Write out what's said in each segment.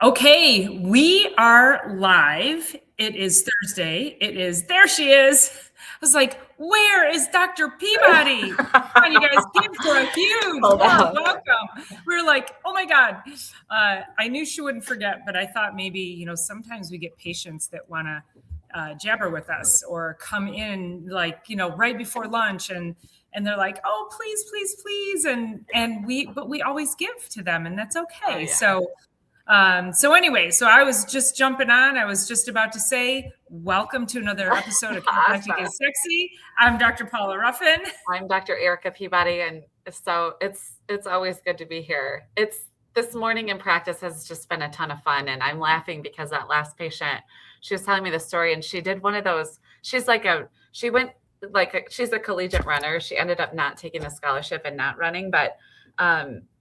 Okay, we are live. It is Thursday. There she is. I was like, where is Dr. Peabody? Come on, you guys, give her a huge warm welcome. We were like, oh my God. I knew she wouldn't forget, but I thought maybe, sometimes we get patients that want to jabber with us or come in like, right before lunch and they're like, oh, please, please, please. But we always give to them, and that's okay. Oh, yeah. So anyway, I was just jumping on. I was just about to say, welcome to another episode of Chiropractic is Sexy. I'm Dr. Paula Ruffin. I'm Dr. Erica Peabody, and so it's always good to be here. This morning in practice has just been a ton of fun, and I'm laughing because that last patient, she was telling me the story, and she did one of those. She's a collegiate runner. She ended up not taking the scholarship and not running, but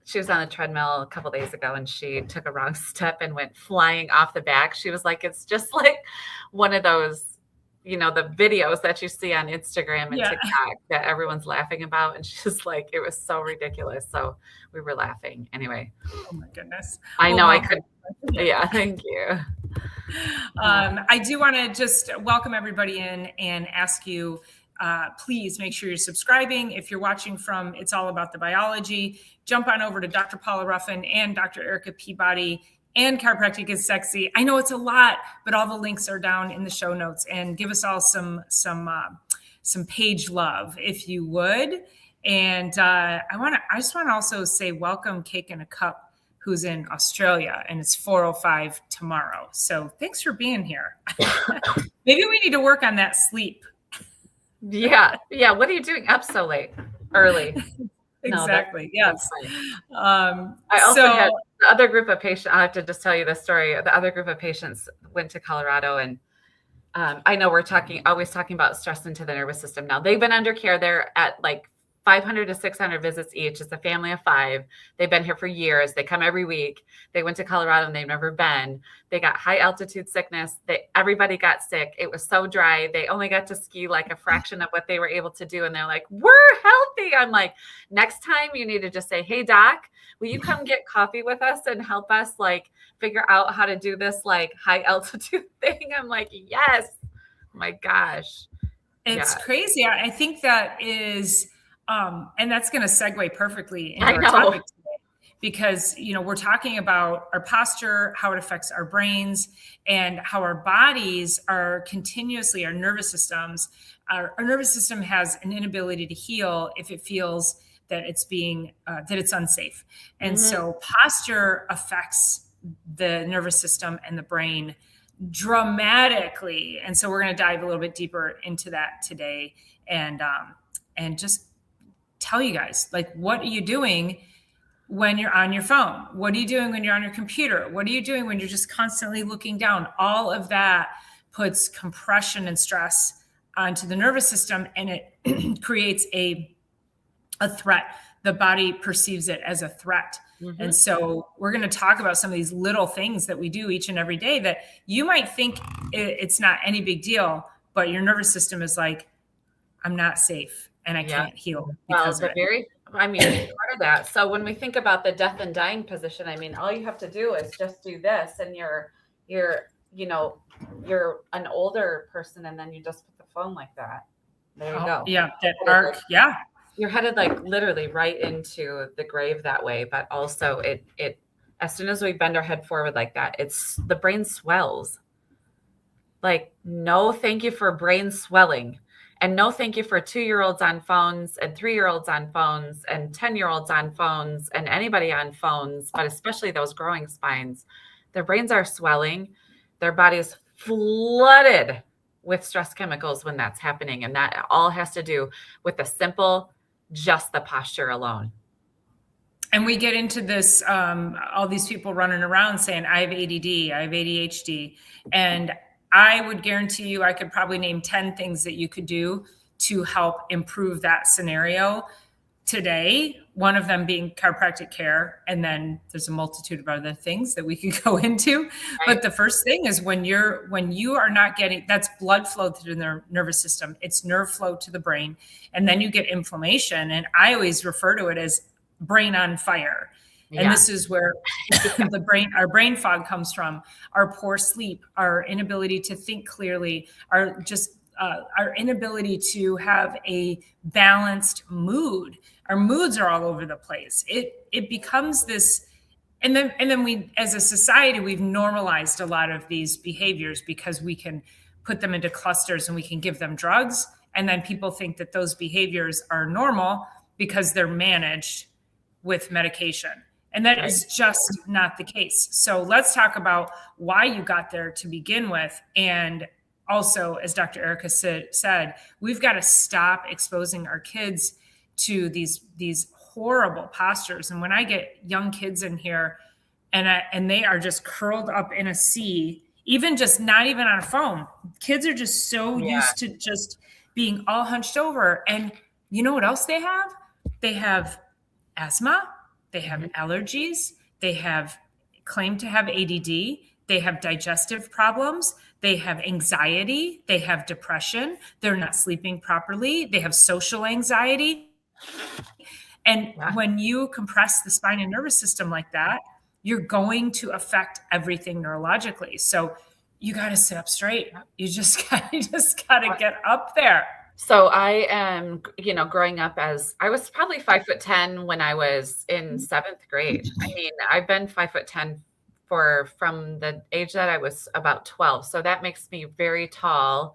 she was on the treadmill a couple days ago and she took a wrong step and went flying off the back. She was like, it's just like one of those, the videos that you see on Instagram and TikTok that everyone's laughing about. And she's like, it was so ridiculous. So we were laughing anyway. Oh my goodness. I know I could. Yeah. Thank you. I do want to just welcome everybody in and ask you, please make sure you're subscribing. If you're watching from It's All About the Biology, jump on over to Dr. Paula Ruffin and Dr. Erica Peabody and Chiropractic is Sexy. I know it's a lot, but all the links are down in the show notes, and give us all some page love if you would. And I just want to also say welcome Cake in a Cup, who's in Australia, and it's 4:05 tomorrow. So thanks for being here. Maybe we need to work on that sleep. Yeah. What are you doing up so late? Early. Exactly. No, yes. I also had the other group of patients. I have to just tell you the story. The other group of patients went to Colorado, and I know we're always talking about stress into the nervous system. Now they've been under care. They're at like 500 to 600 visits each. It's a family of 5. They've been here for years. They come every week. They went to Colorado and they've never been. They got high altitude sickness. Everybody got sick. It was so dry. They only got to ski like a fraction of what they were able to do. And they're like, we're healthy. I'm like, next time you need to just say, hey, doc, will you come get coffee with us and help us like figure out how to do this like high altitude thing? I'm like, yes. Oh my gosh. It's crazy. I think that is, and that's going to segue perfectly into our topic today, because, we're talking about our posture, how it affects our brains, and how our bodies are continuously, our nervous systems, our nervous system has an inability to heal if it feels that it's that it's unsafe. And so posture affects the nervous system and the brain dramatically. And so we're going to dive a little bit deeper into that today, and just tell you guys, like, what are you doing when you're on your phone? What are you doing when you're on your computer? What are you doing when you're just constantly looking down? All of that puts compression and stress onto the nervous system, and it creates a threat. The body perceives it as a threat. And so we're going to talk about some of these little things that we do each and every day that you might think it's not any big deal, but your nervous system is like, I'm not safe. And I can't heal because of it. Part of that. So when we think about the death and dying position, all you have to do is just do this, and you're an older person, and then you just put the phone like that. There you go. Yeah, that arc. Yeah, you're headed like literally right into the grave that way. But also, it as soon as we bend our head forward like that, the brain swells. Like, no, thank you for brain swelling. And no, thank you for 2-year-olds on phones and 3-year-olds on phones and 10-year-olds on phones and anybody on phones, but especially those growing spines. Their brains are swelling. Their body's flooded with stress chemicals when that's happening. And that all has to do with just the posture alone. And we get into this, all these people running around saying, I have ADD, I have ADHD. And I would guarantee you, I could probably name 10 things that you could do to help improve that scenario today. One of them being chiropractic care. And then there's a multitude of other things that we could go into. Right. But the first thing is when you are not getting, that's blood flow through the nervous system. It's nerve flow to the brain. And then you get inflammation. And I always refer to it as brain on fire. And this is where our brain fog comes from, our poor sleep, our inability to think clearly, our inability to have a balanced mood. Our moods are all over the place. It becomes this, and then we, as a society, we've normalized a lot of these behaviors because we can put them into clusters and we can give them drugs. And then people think that those behaviors are normal because they're managed with medication. And that is just not the case. So let's talk about why you got there to begin with. And also, as Dr. Erica said, we've got to stop exposing our kids to these horrible postures. And when I get young kids in here and they are just curled up in a C, even just not even on a phone, kids are just so used to just being all hunched over. And you know what else they have? They have asthma. They have allergies. They have claim to have ADD. They have digestive problems. They have anxiety. They have depression. They're not sleeping properly. They have social anxiety. And when you compress the spine and nervous system like that, you're going to affect everything neurologically. So you got to sit up straight. You just got to get up there. So I am, growing up I was probably 5'10" when I was in 7th grade. I mean, I've been 5'10" from the age that I was about 12. So that makes me very tall.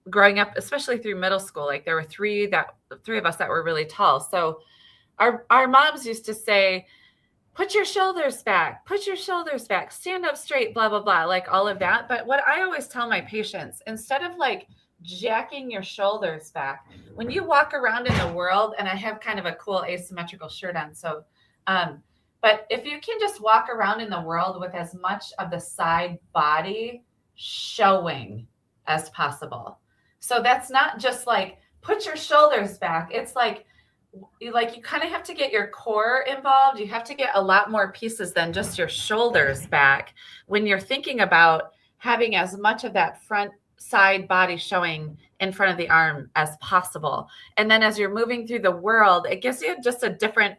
Growing up, especially through middle school, like there were three of us that were really tall. So our moms used to say, put your shoulders back, stand up straight, blah, blah, blah, like all of that. But what I always tell my patients, instead of like jacking your shoulders back, when you walk around in the world, and I have kind of a cool asymmetrical shirt on. So, but if you can just walk around in the world with as much of the side body showing as possible. So that's not just like, put your shoulders back. It's like you kind of have to get your core involved. You have to get a lot more pieces than just your shoulders back when you're thinking about having as much of that front side body showing in front of the arm as possible. And then as you're moving through the world, it gives you just a different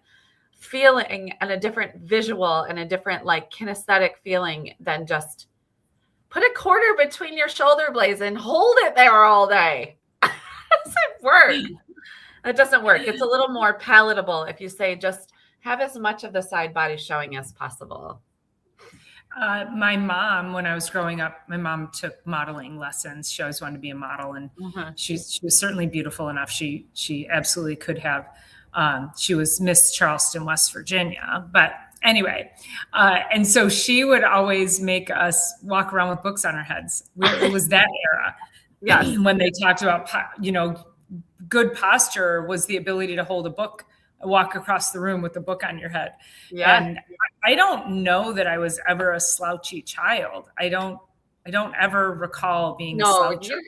feeling and a different visual and a different like kinesthetic feeling than just put a quarter between your shoulder blades and hold it there all day. It doesn't work. It doesn't work. It's a little more palatable if you say just have as much of the side body showing as possible. My mom, when I was growing up, my mom took modeling lessons. She always wanted to be a model, and she was certainly beautiful enough. She absolutely could have. She was Miss Charleston, West Virginia. But anyway, and so she would always make us walk around with books on our heads. It was that era, when they talked about, good posture was the ability to hold a book, walk across the room with a book on your head. Yeah. And I don't know that I was ever a slouchy child. I don't ever recall being a sloucher.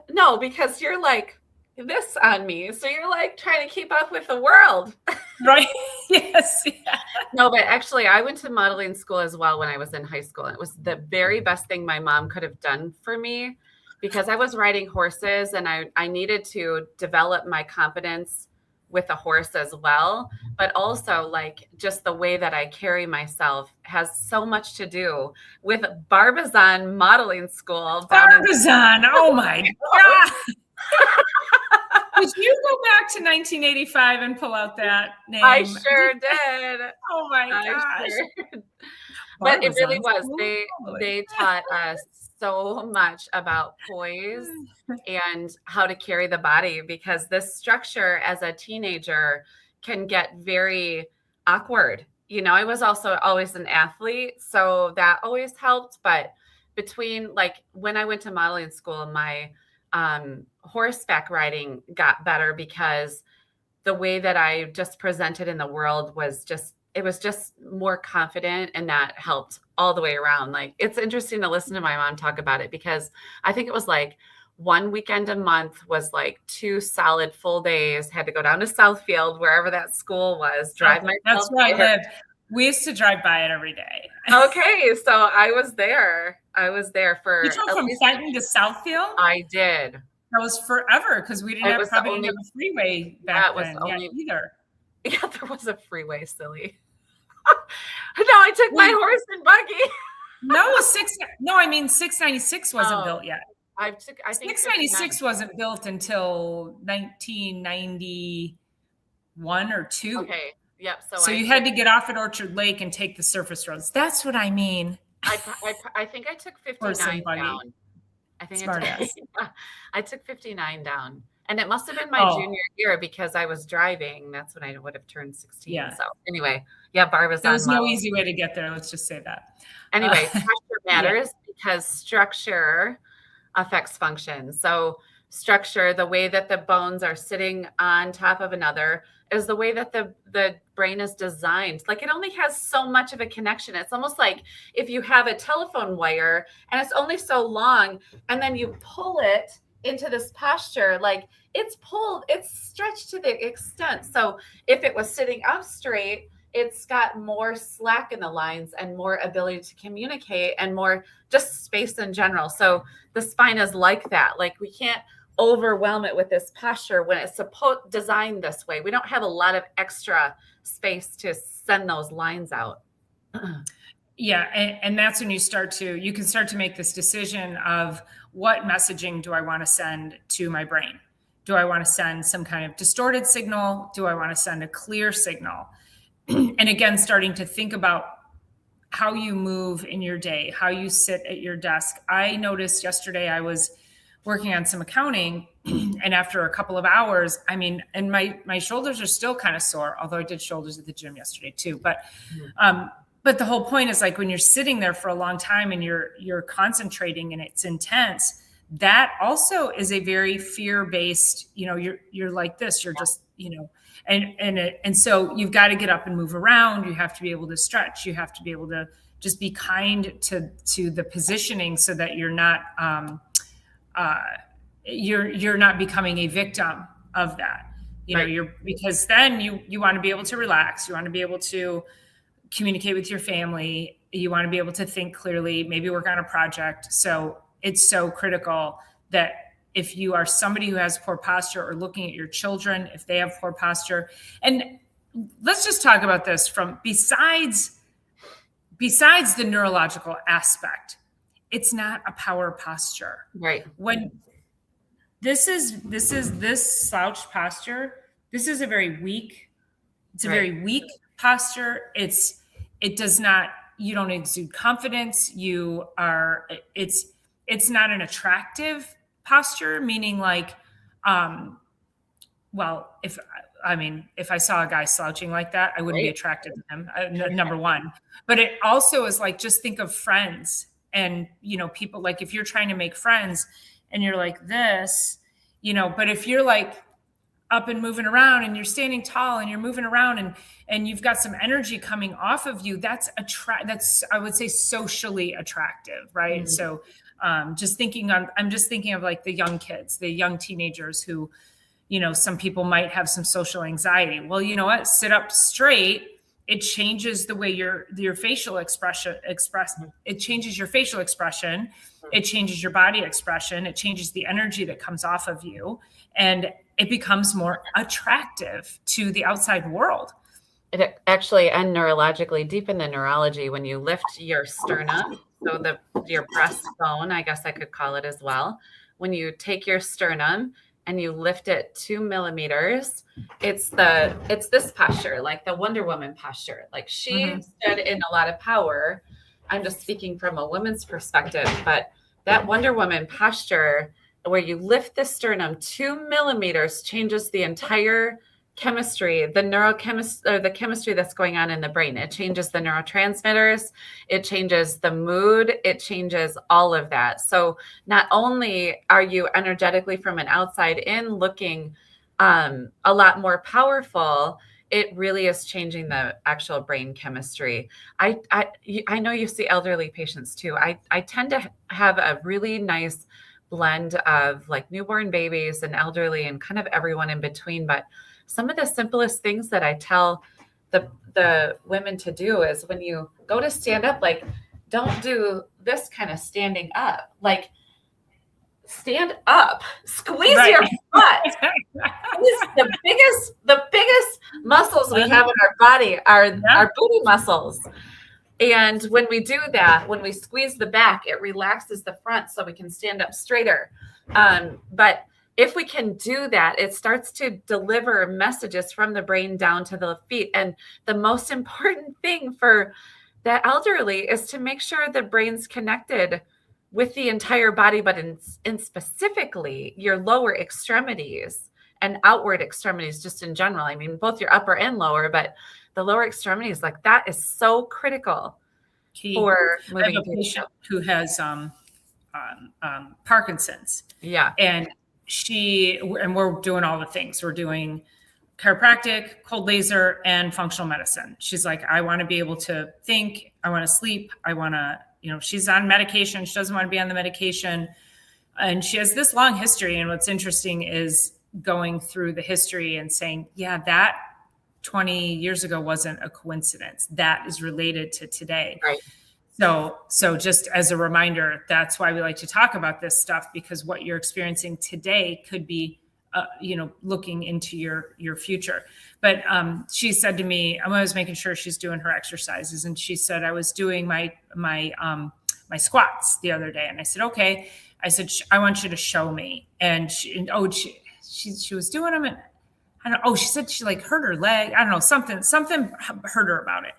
No, because you're like this on me. So you're like trying to keep up with the world. Right. Yes. Yeah. No, but actually I went to modeling school as well when I was in high school. It was the very best thing my mom could have done for me because I was riding horses and I needed to develop my confidence with a horse as well, but also like just the way that I carry myself has so much to do with Barbizon modeling school. Barbizon, oh my God. Did you go back to 1985 and pull out that name? I sure did. Oh my gosh. Sure. But it really was. They taught us so much about poise and how to carry the body because this structure as a teenager can get very awkward. I was also always an athlete, so that always helped. But between like when I went to modeling school, my horseback riding got better because the way that I just presented in the world was just more confident, and that helped all the way around. Like, it's interesting to listen to my mom talk about it because I think it was like one weekend a month was like 2 solid full days, had to go down to Southfield, wherever that school was, drive myself. That's where I lived. We used to drive by it every day. Okay. So I was there for. You drove from Fenton to Southfield? I did. That was forever because we didn't have a freeway back then either. Yeah, there was a freeway, silly. No, I took my horse and buggy. No, I mean 696 wasn't built yet. I think 696 wasn't built until 1991 or 2. Okay. Yep. So you had to get off at Orchard Lake and take the surface roads. That's what I mean. I think I took 59 down. I think I took 59 down. And it must have been my junior year because I was driving. That's when I would have turned 16. Yeah. So anyway, yeah, Barb was There's no easy way to get there. Let's just say that. Anyway, structure matters because structure affects function. So structure, the way that the bones are sitting on top of another, is the way that the brain is designed. Like it only has so much of a connection. It's almost like if you have a telephone wire and it's only so long, and then you pull it into this posture, like it's stretched to the extent. So if it was sitting up straight, it's got more slack in the lines and more ability to communicate and more just space in general. So the spine is like that. Like we can't overwhelm it with this posture when it's designed this way. We don't have a lot of extra space to send those lines out. Yeah. And that's when you can start to make this decision of what messaging do I want to send to my brain? Do I want to send some kind of distorted signal? Do I want to send a clear signal? And again, starting to think about how you move in your day, how you sit at your desk. I noticed yesterday I was working on some accounting, and after a couple of hours, I mean, and my shoulders are still kind of sore, although I did shoulders at the gym yesterday too. But the whole point is like when you're sitting there for a long time and you're concentrating and it's intense, that also is a very fear-based, you're like this, you're just, and so you've got to get up and move around. You have to be able to stretch. You have to be able to just be kind to the positioning so that you're not, you're not becoming a victim of that, because then you want to be able to relax. You want to be able to communicate with your family. You want to be able to think clearly, maybe work on a project. So it's so critical that if you are somebody who has poor posture, or looking at your children, if they have poor posture, and let's just talk about this from besides the neurological aspect, it's not a power posture. Right. When this slouched posture, this is a very weak, very weak posture. You don't exude confidence. It's not an attractive posture, meaning like, if I saw a guy slouching like that, I wouldn't be attracted to him, number one. But it also is like, just think of friends and, people, like if you're trying to make friends and you're like this, but if you're like up and moving around and you're standing tall and you're moving around and you've got some energy coming off of you, that's I would say socially attractive. Right. Mm-hmm. So, I'm just thinking of like the young kids, the young teenagers who, some people might have some social anxiety. Well, you know what? Sit up straight. It changes the way your facial expression it changes your facial expression. It changes your body expression. It changes the energy that comes off of you, and it becomes more attractive to the outside world. It actually, and neurologically, deep in the neurology, when you lift your sternum, so your breastbone, I guess I could call it as well. When you take your sternum and you lift it 2 millimeters, it's this posture, like the Wonder Woman posture. Like she stood in a lot of power. I'm just speaking from a woman's perspective, but that Wonder Woman posture where you lift the sternum 2 millimeters changes the entire chemistry, the chemistry that's going on in the brain. It changes the neurotransmitters, it changes the mood, it changes all of that. So not only are you energetically from an outside in looking a lot more powerful, it really is changing the actual brain chemistry. I know you see elderly patients too. I tend to have a really nice blend of like newborn babies and elderly and kind of everyone in between. But some of the simplest things that I tell the women to do is when you go to stand up, like don't do this kind of standing up, like stand up, squeeze Right. your butt. The biggest muscles we have in our body are our booty muscles. And when we do that, when we squeeze the back, it relaxes the front so we can stand up straighter. But if we can do that, it starts to deliver messages from the brain down to the feet. And the most important thing for the elderly is to make sure the brain's connected with the entire body, but in specifically your lower extremities and outward extremities, just in general. I mean, both your upper and lower, but the lower extremities, like that is so critical for moving. I have a patient who has Parkinson's. Yeah. And we're doing all the things. We're doing chiropractic, cold laser, and functional medicine. She's like, I want to be able to think. I want to sleep. I want to, she's on medication. She doesn't want to be on the medication. And she has this long history. And what's interesting is going through the history and saying, yeah, that 20 years ago wasn't a coincidence. That is related to today. Right. So just as a reminder, that's why we like to talk about this stuff, because what you're experiencing today could be, looking into your future. But she said to me, I was making sure she's doing her exercises, and she said, I was doing my squats the other day, and I said, okay. I said, I want you to show me. And she was doing them, and I don't know. Oh, she said she like hurt her leg. I don't know, something hurt her about it.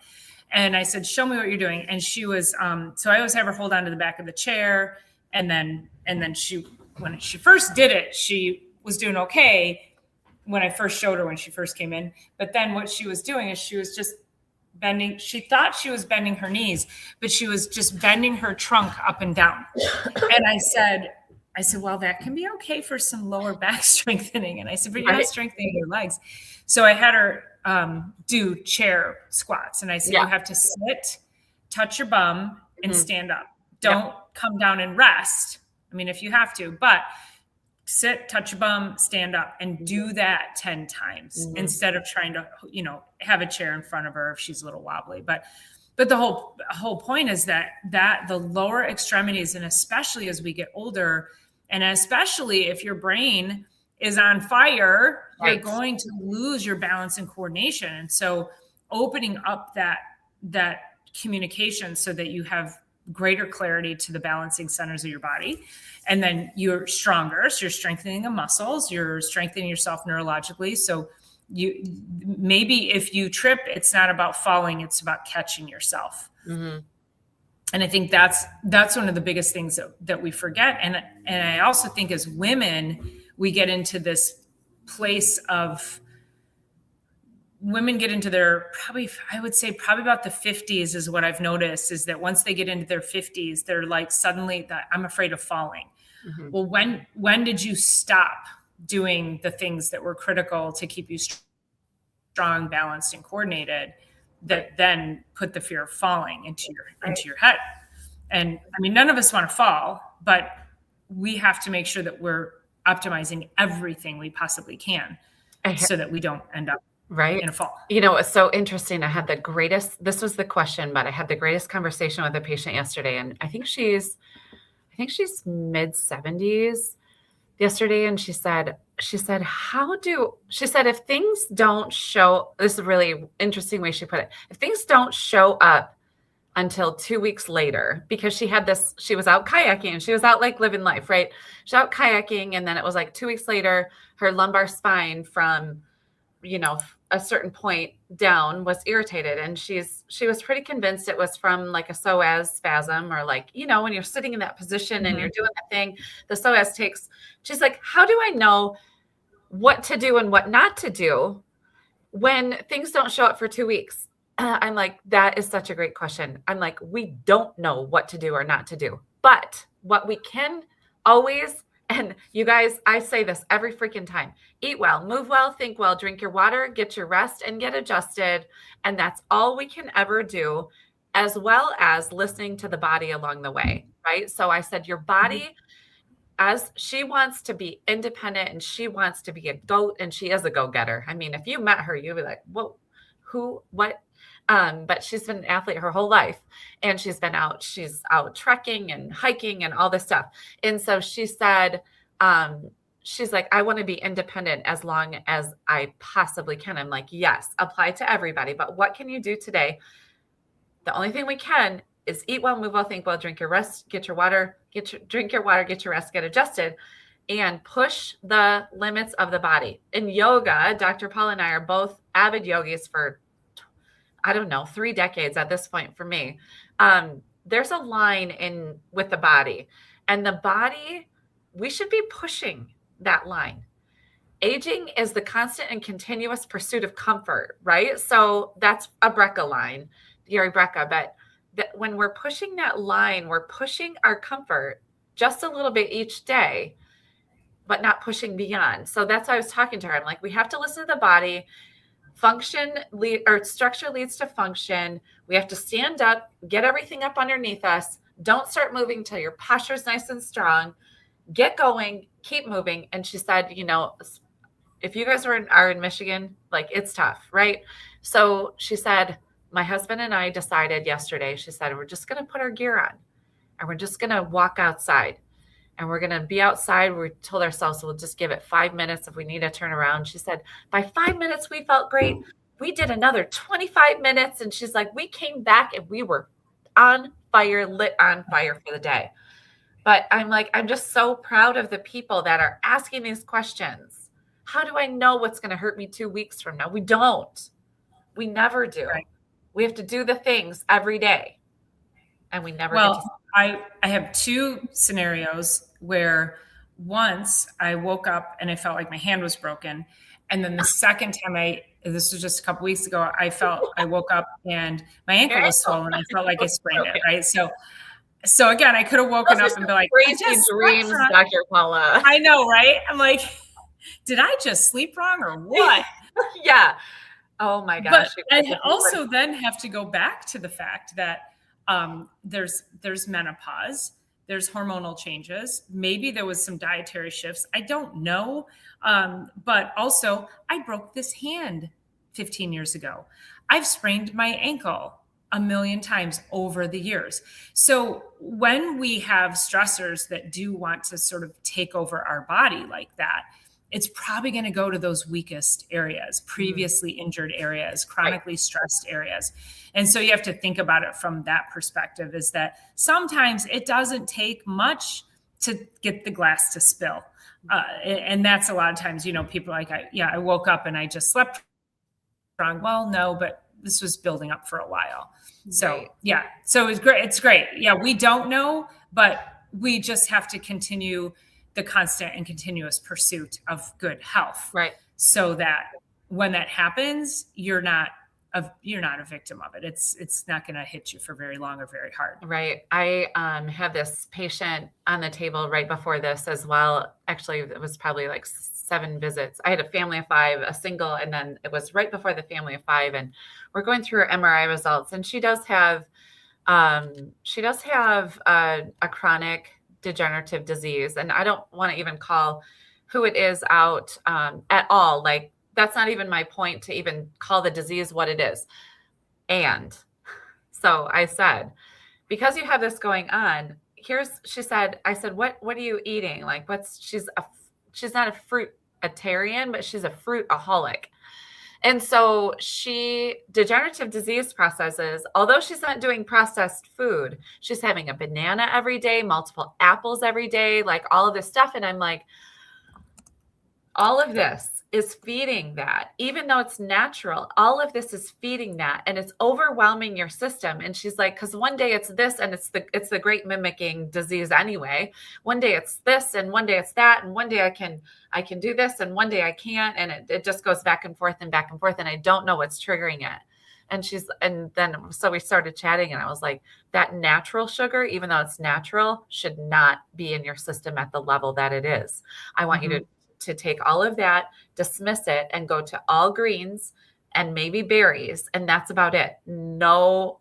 And I said, show me what you're doing. And she was, so I always have her hold on to the back of the chair. And then when she first did it, she was doing okay when I first showed her when she first came in. But then what she was doing is she was just bending. She thought she was bending her knees, but she was just bending her trunk up and down. And I said, well, that can be okay for some lower back strengthening. And I said, but you're not strengthening your legs. So I had her do chair squats. And I said, you have to sit, touch your bum, and stand up. Don't come down and rest. I mean, if you have to, but sit, touch your bum, stand up, and do that 10 times instead of trying to, have a chair in front of her if she's a little wobbly. But the whole point is that the lower extremities, and especially as we get older, and especially if your brain is on fire, you're going to lose your balance and coordination. And so opening up that communication so that you have greater clarity to the balancing centers of your body. And then you're stronger. So you're strengthening the muscles, you're strengthening yourself neurologically. So maybe if you trip, it's not about falling, it's about catching yourself. Mm-hmm. And I think that's one of the biggest things that we forget. And I also think as women, we get into this place of women get into their probably about the 50s is what I've noticed, is that once they get into their 50s, they're like suddenly that I'm afraid of falling. Mm-hmm. Well, when did you stop doing the things that were critical to keep you strong, balanced, and coordinated, that then put the fear of falling into your head? And I mean, none of us want to fall, but we have to make sure that we're optimizing everything we possibly can so that we don't end up in a fall. It's so interesting. This was the question, but I had the greatest conversation with a patient yesterday, and I think she's mid 70s yesterday. And she said, if things don't show, this is a really interesting way she put it. If things don't show up until 2 weeks later, because she was out kayaking and she was out like living life, right? She's out kayaking. And then it was like 2 weeks later, her lumbar spine from, a certain point down was irritated. And she was pretty convinced it was from like a psoas spasm, or like, when you're sitting in that position and you're doing that thing, the psoas takes, she's like, how do I know what to do and what not to do when things don't show up for 2 weeks? I'm like, that is such a great question. I'm like, we don't know what to do or not to do, but what we can always, and you guys, I say this every freaking time: eat well, move well, think well, drink your water, get your rest, and get adjusted. And that's all we can ever do, as well as listening to the body along the way, right? So I said, your body, as she wants to be independent and she wants to be a goat, and she is a go-getter. I mean, if you met her, you'd be like, whoa, who, what? But she's been an athlete her whole life, and she's out trekking and hiking and all this stuff. And so she said, she's like, I want to be independent as long as I possibly can. I'm like, yes, apply to everybody. But what can you do today? The only thing we can is eat well, move well, think well, drink your rest, get your water, drink your water, get your rest, get adjusted, and push the limits of the body. In yoga, Dr. Paul and I are both avid yogis for, I don't know, 3 decades at this point for me. There's a line with the body, and the body, we should be pushing that line. Aging is the constant and continuous pursuit of comfort, right? So that's a Brecka line, Gary Brecka. But when we're pushing that line, we're pushing our comfort just a little bit each day, but not pushing beyond. So that's why I was talking to her. I'm like, we have to listen to the body. Structure leads to function. We have to stand up, get everything up underneath us. Don't start moving till your posture's nice and strong. Get going, keep moving. And she said, if you guys are in Michigan, like, it's tough, right? So she said, my husband and I decided yesterday, she said, we're just going to put our gear on and we're just going to walk outside and we're going to be outside. We told ourselves we'll just give it 5 minutes if we need to turn around. She said, by 5 minutes, we felt great. We did another 25 minutes. And she's like, we came back and we were on fire, lit on fire for the day. But I'm like, I'm just so proud of the people that are asking these questions. How do I know what's going to hurt me 2 weeks from now? We don't. We never do. Right. We have to do the things every day. And we never get to. I have 2 scenarios where once I woke up and I felt like my hand was broken. And then the second time this was just a couple weeks ago, I woke up and my ankle was swollen. I felt like I sprained it. Right. So again, I could have woken up and be like, crazy dreams, Dr. Paula. I know, right? I'm like, did I just sleep wrong or what? Yeah. Oh my gosh. But I also then have to go back to the fact that there's menopause, there's hormonal changes. Maybe there was some dietary shifts. I don't know. But also I broke this hand 15 years ago. I've sprained my ankle 1,000,000 times over the years. So when we have stressors that do want to sort of take over our body like that, it's probably going to go to those weakest areas, previously injured areas, chronically stressed areas. And so you have to think about it from that perspective, is that sometimes it doesn't take much to get the glass to spill. And that's a lot of times, people are like, I woke up and I just slept wrong. Well, no, but this was building up for a while. So, yeah. So it's great. It's great. Yeah. We don't know, but we just have to continue the constant and continuous pursuit of good health. Right. So that when that happens, you're not a victim of it. It's not going to hit you for very long or very hard. Right. I had this patient on the table right before this as well. Actually, it was probably like 7 visits. I had a family of 5, a single, and then it was right before the family of 5. And we're going through her MRI results, and she does have a chronic degenerative disease. And I don't want to even call who it is out at all. Like, that's not even my point to even call the disease what it is. And so I said, because you have this going on, I said, what are you eating? Like, she's not a fruitarian, but she's a fruitaholic. And so degenerative disease processes, although she's not doing processed food, she's having a banana every day, multiple apples every day, like all of this stuff. And I'm like, all of this is feeding that, even though it's natural, all of this is feeding that, and it's overwhelming your system. And she's like, because one day it's this, and it's the great mimicking disease anyway. One day it's this, and one day it's that, and one day I can do this, and one day I can't, and it just goes back and forth, and I don't know what's triggering it. And then so we started chatting, and I was like, that natural sugar, even though it's natural, should not be in your system at the level that it is. I want you to take all of that, dismiss it, and go to all greens and maybe berries. And that's about it. No,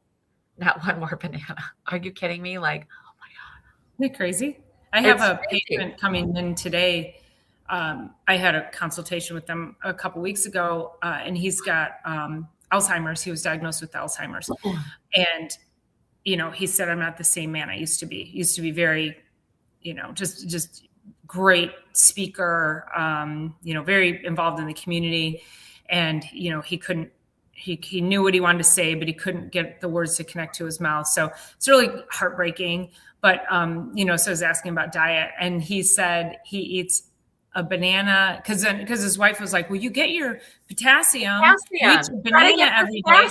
not one more banana. Are you kidding me? Like, oh my God. Isn't it crazy? I have a patient coming in today. I had a consultation with them a couple weeks ago, and he's got Alzheimer's. He was diagnosed with Alzheimer's. And, he said, I'm not the same man I used to be. Used to be very, just great speaker, very involved in the community. And, he knew what he wanted to say, but he couldn't get the words to connect to his mouth. So it's really heartbreaking. But, so I was asking about diet, and he said he eats a banana because his wife was like, well, you get your potassium. You eat a banana every day.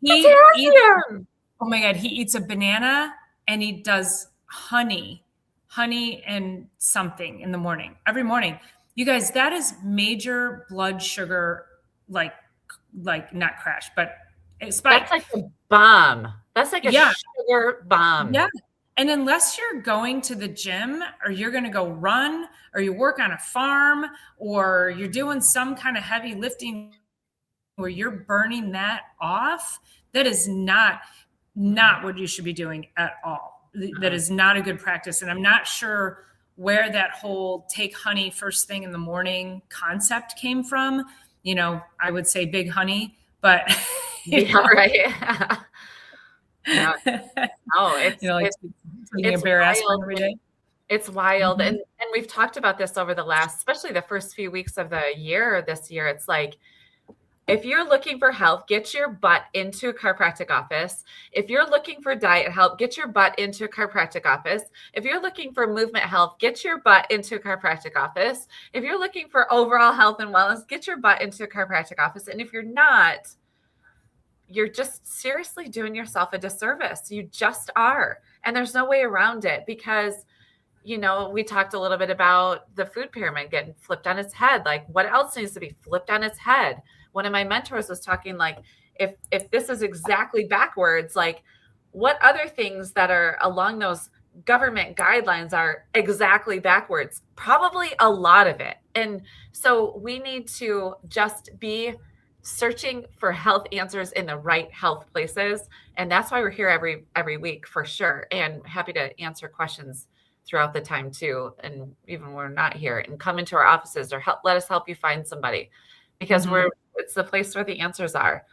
Potassium. Oh my God. He eats a banana and he does honey and something in the morning, every morning. You guys, that is major blood sugar, like not crash, but spike. That's like a bomb. That's like a sugar bomb. Yeah. And unless you're going to the gym, or you're going to go run, or you work on a farm, or you're doing some kind of heavy lifting where you're burning that off, that is not what you should be doing at all. That is not a good practice. And I'm not sure where that whole take honey first thing in the morning concept came from. I would say big honey, but right. Yeah. No, it's a bare aspirin every day. It's wild. Mm-hmm. And we've talked about this over the last, especially the first few weeks of the year, this year. It's like, if you're looking for health, get your butt into a chiropractic office. If you're looking for diet help, get your butt into a chiropractic office. If you're looking for movement health, get your butt into a chiropractic office. If you're looking for overall health and wellness, get your butt into a chiropractic office. And if you're not, you're just seriously doing yourself a disservice. You just are. And there's no way around it, because, we talked a little bit about the food pyramid getting flipped on its head. Like, what else needs to be flipped on its head? One of my mentors was talking, like, if this is exactly backwards, like, what other things that are along those government guidelines are exactly backwards? Probably a lot of it. And so we need to just be searching for health answers in the right health places. And that's why we're here every week, for sure. And happy to answer questions throughout the time too. And even when we're not here, and come into our offices, or let us help you find somebody, because it's the place where the answers are.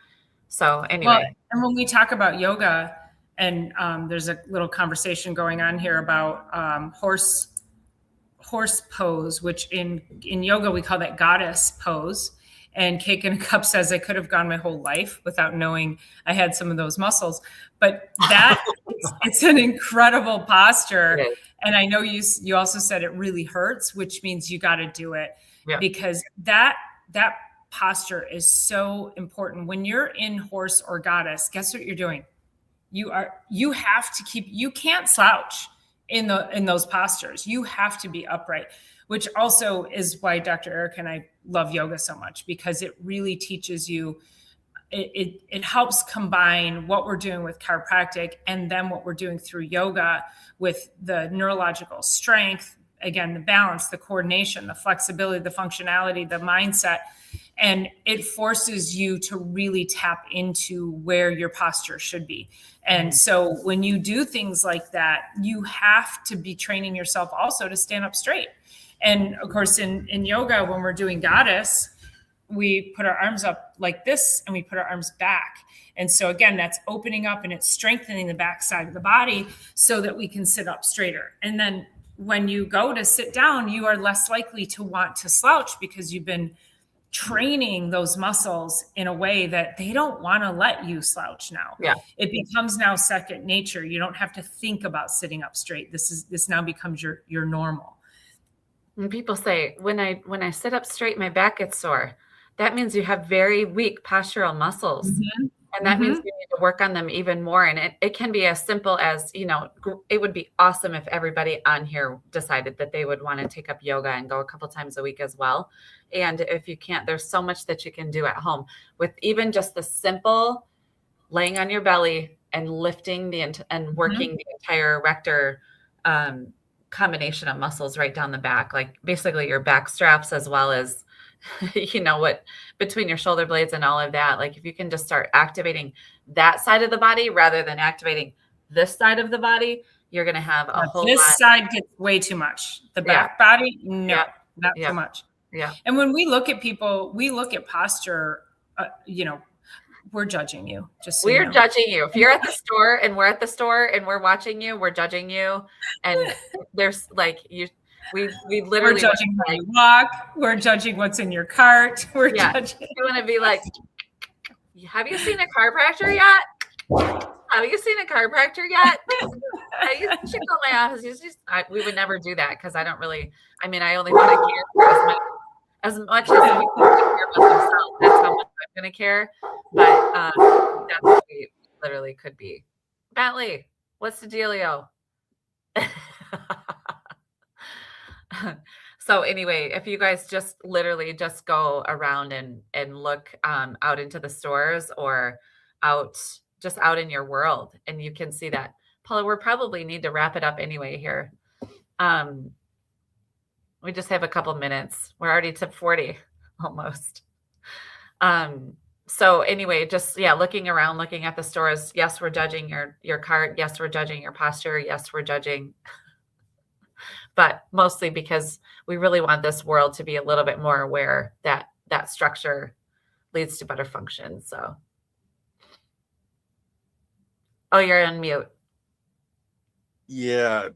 So anyway. Well, and when we talk about yoga, and there's a little conversation going on here about horse pose, which in yoga, we call that goddess pose. And Cake in a Cup says, I could have gone my whole life without knowing I had some of those muscles. But that it's an incredible posture. And I know you also said it really hurts, which means you got to do it, because that posture is so important. When you're in horse or goddess, guess what you're doing? You can't slouch in those postures. You have to be upright, which also is why Dr. Erica and I love yoga so much, because it really teaches you, it helps combine what we're doing with chiropractic and then what we're doing through yoga with the neurological strength, again, the balance, the coordination, the flexibility, the functionality, the mindset. And it forces you to really tap into where your posture should be. And so when you do things like that, you have to be training yourself also to stand up straight. And of course, in yoga, when we're doing goddess, we put our arms up like this and we put our arms back. And so again, that's opening up and it's strengthening the back side of the body so that we can sit up straighter. And then when you go to sit down, you are less likely to want to slouch, because you've been training those muscles in a way that they don't want to let you slouch now. Yeah. It becomes now second nature. You don't have to think about sitting up straight. This now becomes your normal. And people say, when I sit up straight, my back gets sore. That means you have very weak postural muscles. Mm-hmm. And that means you need to work on them even more. And it can be as simple as, it would be awesome if everybody on here decided that they would want to take up yoga and go a couple times a week as well. And if you can't, there's so much that you can do at home with even just the simple laying on your belly and lifting and working the entire erector combination of muscles right down the back, like basically your back straps, as well as, what between your shoulder blades and all of that. Like if you can just start activating that side of the body rather than activating this side of the body, you're going to have a whole this lot. Side gets way too much. The back body, no, not so much. Yeah. And when we look at people, we look at posture, we're judging you. Just so we're you know. judging you. If you're at the store and we're at the store and we're watching you, we're judging you. And there's like we literally we're judging how you walk. We're judging what's in your cart. We're judging. You want to be like, have you seen a chiropractor yet? Have you seen a chiropractor yet? You should go to my office. We would never do that because I don't really. I mean, I only want to care as much as we care about themselves. That's how much I'm going to care. But that's what we literally could be. Bentley, what's the dealio? So anyway, if you guys just literally just go around and look out into the stores or out in your world, and you can see that. Paula, we probably need to wrap it up anyway here. We just have a couple minutes. We're already to 40 almost. So anyway, just looking around, looking at the stores. Yes, we're judging your cart. Yes, we're judging your posture. Yes, we're judging. But mostly because we really want this world to be a little bit more aware that structure leads to better function. So, oh, you're on mute. Yeah,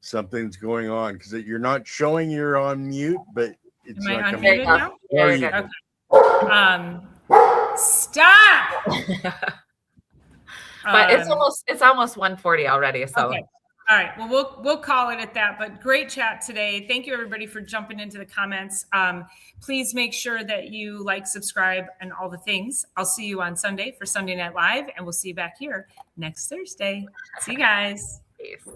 something's going on because you're not showing you're on mute, but it's Am I not unmuted now? There you go. Okay. Stop. But it's almost 1:40 already. So. Okay. All right. Well, we'll call it at that. But great chat today. Thank you, everybody, for jumping into the comments. Please make sure that you like, subscribe, and all the things. I'll see you on Sunday for Sunday Night Live, and we'll see you back here next Thursday. See you guys. Peace.